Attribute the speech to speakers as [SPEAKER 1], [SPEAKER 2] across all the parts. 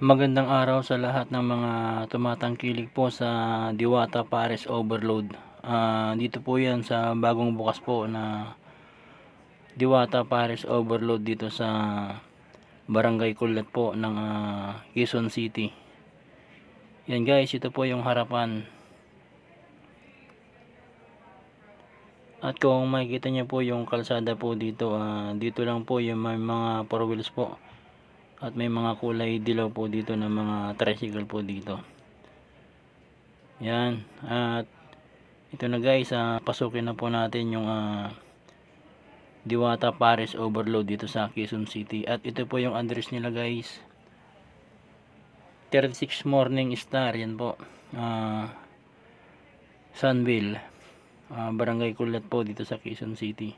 [SPEAKER 1] Magandang araw sa lahat ng mga tumatangkilik po sa Diwata Pares Overload. Dito po yan sa bagong bukas po na Diwata Pares Overload dito sa Barangay Kulat po ng Quezon City. Yan guys, ito po yung harapan. At kung makikita niyo po yung kalsada po dito, dito lang po yung may mga 4 wheels po. At may mga kulay dilaw po dito ng mga tricycle po dito. Yan. At ito na guys, pasukin na po natin yung Diwata Pares Overload dito sa Quezon City. At ito po yung address nila guys. 36 Morning Star, yan po. Sunville, Barangay Kulat po dito sa Quezon City.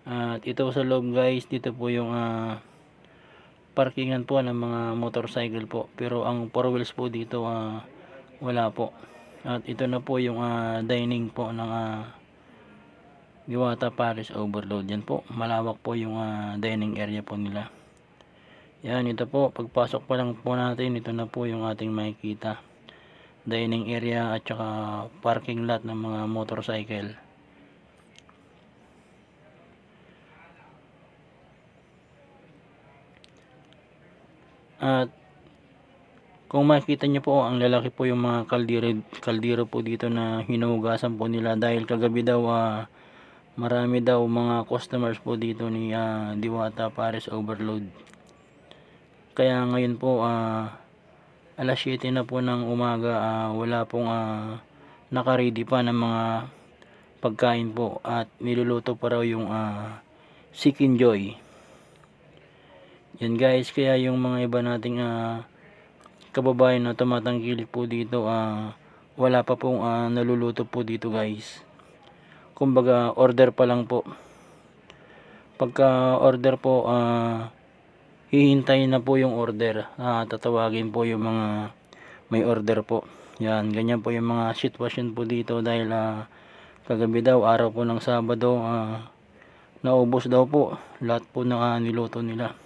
[SPEAKER 1] At ito sa loob guys, dito po yung parkingan po ng mga motorcycle po. Pero ang 4 wheels po dito wala po. At ito na po yung dining po ng Diwata Pares Overload. Yan po, malawak po yung dining area po nila. Yan, ito po, pagpasok pa lang po natin, ito na po yung ating makikita. Dining area at saka parking lot ng mga motorcycle. At kung makikita nyo po, ang lalaki po yung mga kaldero po dito na hinuhugasan po nila dahil kagabi daw marami daw mga customers po dito ni Diwata Pares Overload. Kaya ngayon po alas 7 na po ng umaga, wala pong nakaready pa ng mga pagkain po at niluluto pa raw yung Chicken Joy. Yan guys, kaya yung mga iba nating kababayan na tumatangkilik po dito, wala pa pong naluluto po dito guys. Kumbaga order pa lang po. Pagka order po, hihintayin na po yung order. Tatawagin po yung mga may order po. Yan, ganyan po yung mga sitwasyon po dito dahil kagabi daw, araw po ng Sabado, naubos daw po lahat po ng niluto nila.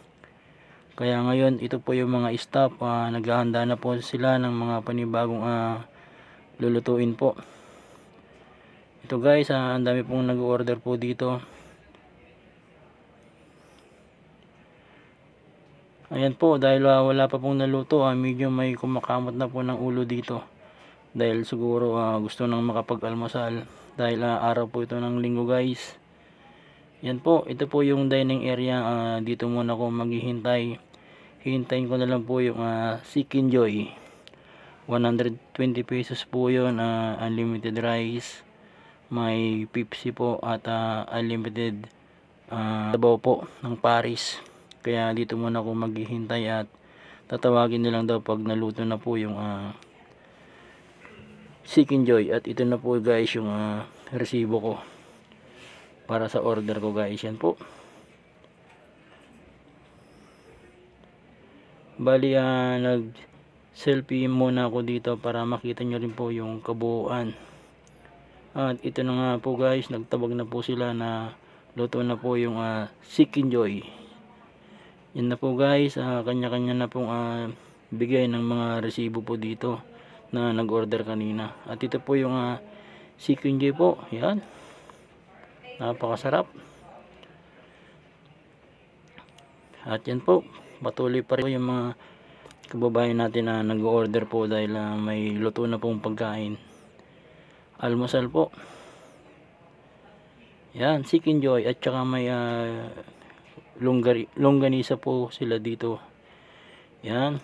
[SPEAKER 1] Kaya ngayon, ito po yung mga staff, naghahanda na po sila ng mga panibagong lulutuin po. Ito guys, ang dami pong nag-order po dito. Ayan po, dahil wala pa pong naluto, medyo may kumakamot na po ng ulo dito. Dahil siguro gusto nang makapag-almusal. Dahil araw po ito ng linggo guys. Yan po, ito po yung dining area. Dito muna ako maghihintay. Hihintayin ko na lang po yung Chicken Joy. 120 pesos po yun, unlimited rice. May Pepsi po at unlimited sabaw po ng Paris. Kaya dito muna ako maghihintay at tatawagin nilang daw pag naluto na po yung Chicken Joy. At ito na po guys yung resibo ko para sa order ko guys. Yan po. Bali nag selfie muna ako dito para makita nyo rin po yung kabuuan. At ito na nga po guys, nagtabag na po sila na luto na po yung Chicken Joy. Yan na po guys, kanya-kanya na pong bigay ng mga resibo po dito na nag-order kanina. At ito po yung Chicken Joy po. Yan, napakasarap. At yan po, patuloy pa rin yung mga kababayan natin na nag-order po dahil may luto na pong pagkain. Almusal po. Yan, Chicken Joy at saka may longganisa po sila dito. Yan.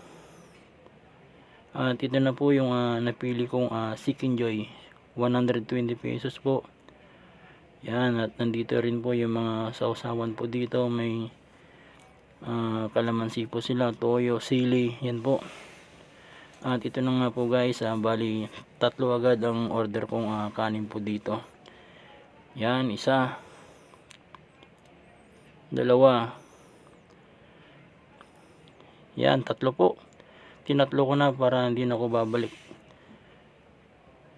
[SPEAKER 1] At ito na po yung napili kong Chicken Joy. 120 pesos po. Yan, at nandito rin po yung mga sausawan po dito. May kalamansi po sila, toyo, sili, yan po. At ito na nga po guys, bali tatlo agad ang order kong kanin po dito. Yan, isa, dalawa, yan, tatlo po. Tinatlo ko na para hindi na ako babalik.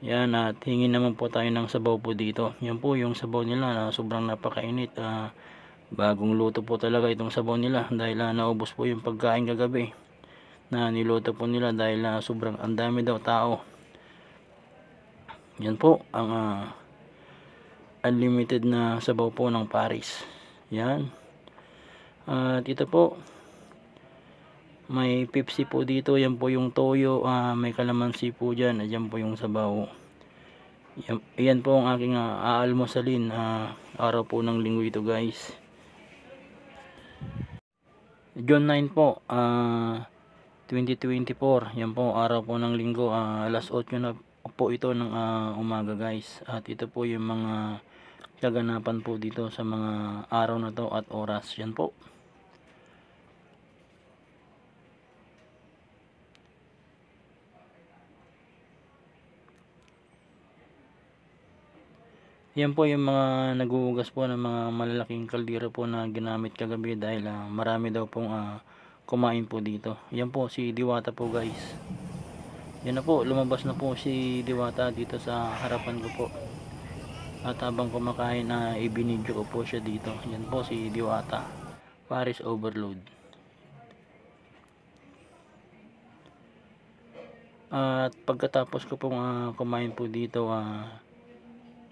[SPEAKER 1] Yan, at hingin naman po tayo ng sabaw po dito. Yan po yung sabaw nila na sobrang napakainit. Bagong luto po talaga itong sabaw nila dahil naubos po yung pagkain kagabi. na niluto po nila dahil sobrang ang dami daw tao. Yan po ang unlimited na sabaw po ng Paris. Yan. At ito po, may Pepsi po dito. Yan po yung toyo. May kalamansi po dyan. Ayan po yung sabaw. Yan po ang aking aalmosalin. Araw po ng linggo ito, guys. June 9 po, 2024. Yan po araw po ng linggo. Alas 8 na po ito ng umaga, guys. At ito po yung mga kaganapan po dito sa mga araw na to at oras. Yan po. Yan po yung mga naguhugas po ng mga malalaking kaldero po na ginamit kagabi dahil marami daw pong kumain po dito. Yan po si Diwata po, guys. Yan na po, lumabas na po si Diwata dito sa harapan ko po. At habang kumakain ibinidyo ko po siya dito. Yan po si Diwata, Paris Overload. At pagkatapos ko pong kumain po dito,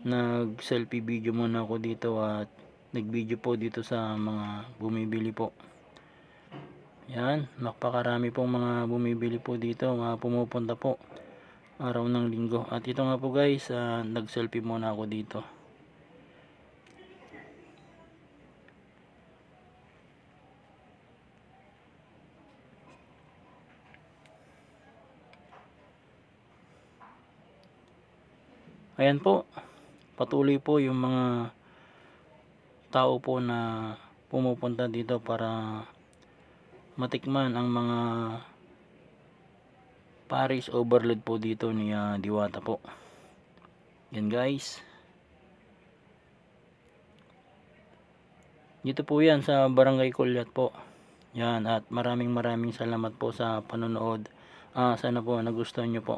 [SPEAKER 1] nag selfie video muna ako dito at nag video po dito sa mga bumibili po. Yan, napakarami pong mga bumibili po dito, mga pumupunta po araw ng linggo. At ito nga po, guys, nag selfie muna ako dito. Ayan po, patuloy po yung mga tao po na pumupunta dito para matikman ang mga Paris Overload po dito ni Diwata po. Yan, guys. Dito po yan sa Barangay Kulyat po. Yan, at maraming salamat po sa panonood. Sana po nagustuhan nyo po.